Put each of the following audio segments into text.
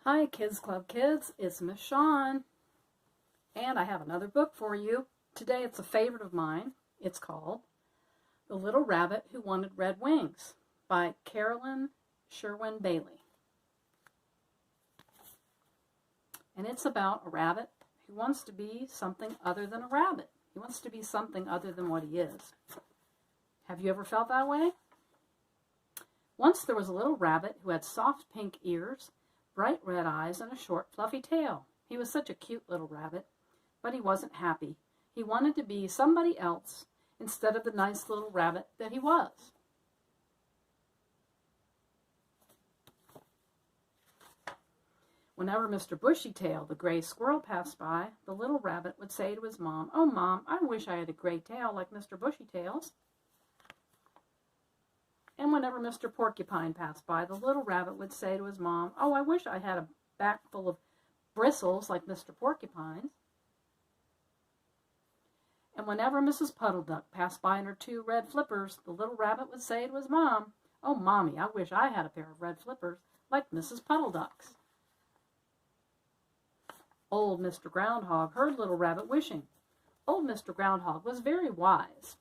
Hi Kids Club kids, it's Miss Shawn, and I have another book for you. Today it's a favorite of mine. It's called The Little Rabbit Who Wanted Red Wings by Carolyn Sherwin Bailey. And it's about a rabbit who wants to be something other than a rabbit. He wants to be something other than what he is. Have you ever felt that way? Once there was a little rabbit who had soft pink ears, bright red eyes, and a short fluffy tail. He was such a cute little rabbit, but he wasn't happy. He wanted to be somebody else instead of the nice little rabbit that he was. Whenever Mr. Bushytail, the gray squirrel, passed by, the little rabbit would say to his mom, "Oh, Mom, I wish I had a gray tail like Mr. Bushytail's." And whenever Mr. Porcupine passed by, the little rabbit would say to his mom, "Oh, I wish I had a back full of bristles like Mr. Porcupine's." And whenever Mrs. Puddle Duck passed by in her two red flippers, the little rabbit would say to his mom, "Oh, Mommy, I wish I had a pair of red flippers like Mrs. Puddle Duck's." Old Mr. Groundhog heard Little Rabbit wishing. Old Mr. Groundhog was very wise.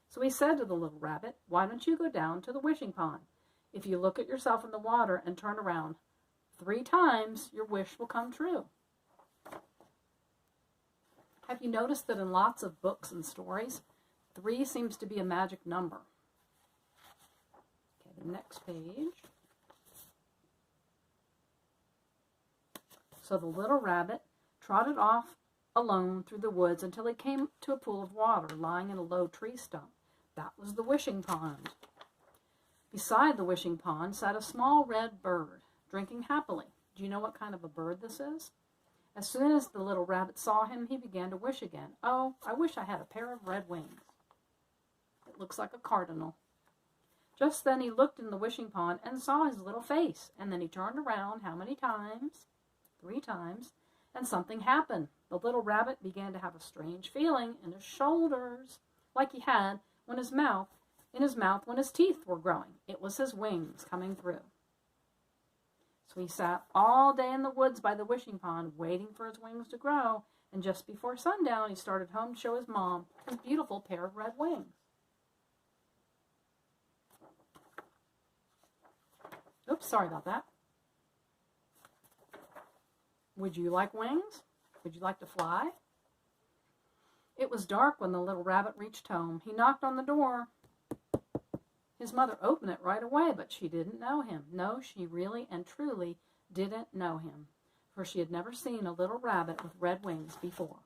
So he said to the little rabbit, "Why don't you go down to the wishing pond? If you look at yourself in the water and turn around 3 times, your wish will come true." Have you noticed that in lots of books and stories, 3 seems to be a magic number? Okay, the next page. So the little rabbit trotted off alone through the woods until he came to a pool of water lying in a low tree stump. That was the wishing pond. Beside the wishing pond sat a small red bird, drinking happily. Do you know what kind of a bird this is? As soon as the little rabbit saw him, he began to wish again. "Oh, I wish I had a pair of red wings. It looks like a cardinal." Just then he looked in the wishing pond and saw his little face, and then he turned around how many times? 3 times, and something happened. The little rabbit began to have a strange feeling in his shoulders, like he had in his mouth when his teeth were growing. It was his wings coming through. So he sat all day in the woods by the wishing pond waiting for his wings to grow, and just before sundown he started home to show his mom his beautiful pair of red wings. Oops, sorry about that. Would you like wings? Would you like to fly? It was dark when the little rabbit reached home. He knocked on the door. His mother opened it right away, but she didn't know him. No, she really and truly didn't know him, for she had never seen a little rabbit with red wings before.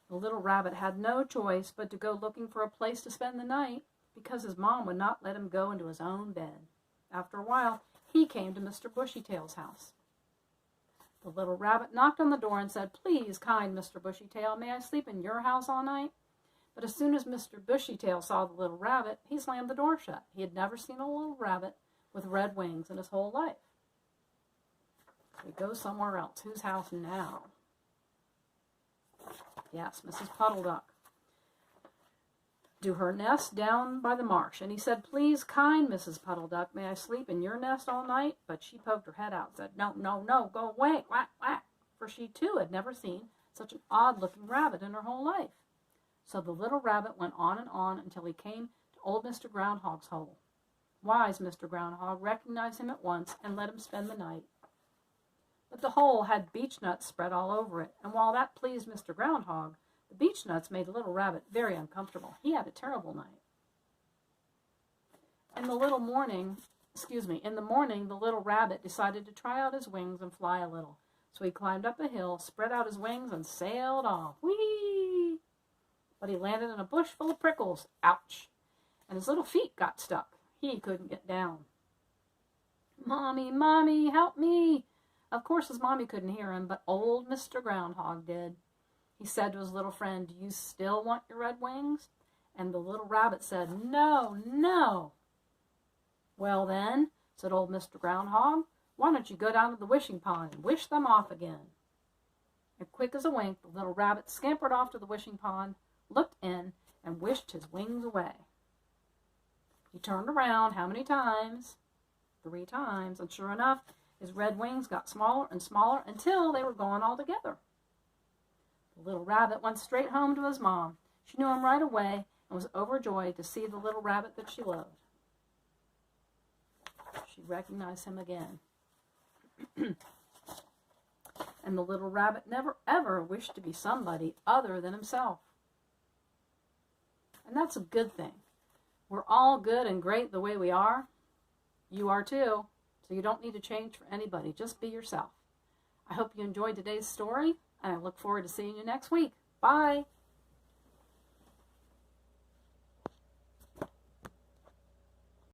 The little rabbit had no choice but to go looking for a place to spend the night, because his mom would not let him go into his own bed. After a while, he came to Mr. Bushytail's house. The little rabbit knocked on the door and said, "Please, kind Mr. Bushytail, may I sleep in your house all night?" But as soon as Mr. Bushytail saw the little rabbit, he slammed the door shut. He had never seen a little rabbit with red wings in his whole life. So we go somewhere else. Whose house now? Yes, Mrs. Puddle Duck. Do her nest down by the marsh. And he said, "Please, kind Mrs. Puddle Duck, may I sleep in your nest all night?" But she poked her head out and said, "No, no, no, go away, quack, quack," for she too had never seen such an odd-looking rabbit in her whole life. So the little rabbit went on and on until he came to old Mr. Groundhog's hole. Wise Mr. Groundhog recognized him at once and let him spend the night. But the hole had beech nuts spread all over it, and while that pleased Mr. Groundhog, the beech nuts made the little rabbit very uncomfortable. He had a terrible night. In the morning, the little rabbit decided to try out his wings and fly a little. So he climbed up a hill, spread out his wings, and sailed off. Whee! But he landed in a bush full of prickles. Ouch! And his little feet got stuck. He couldn't get down. "Mommy, Mommy, help me!" Of course his mommy couldn't hear him, but old Mr. Groundhog did. He said to his little friend, "Do you still want your red wings?" And the little rabbit said, "No, no." "Well then," said old Mr. Groundhog, "why don't you go down to the wishing pond and wish them off again?" And quick as a wink, the little rabbit scampered off to the wishing pond, looked in, and wished his wings away. He turned around how many times? 3 times, and sure enough, his red wings got smaller and smaller until they were gone altogether. The little rabbit went straight home to his mom. She knew him right away and was overjoyed to see the little rabbit that she loved. She recognized him again. And the little rabbit never ever wished to be somebody other than himself. And that's a good thing. We're all good and great the way we are. You are too. So you don't need to change for anybody. Just be yourself. I hope you enjoyed today's story, and I look forward to seeing you next week. Bye.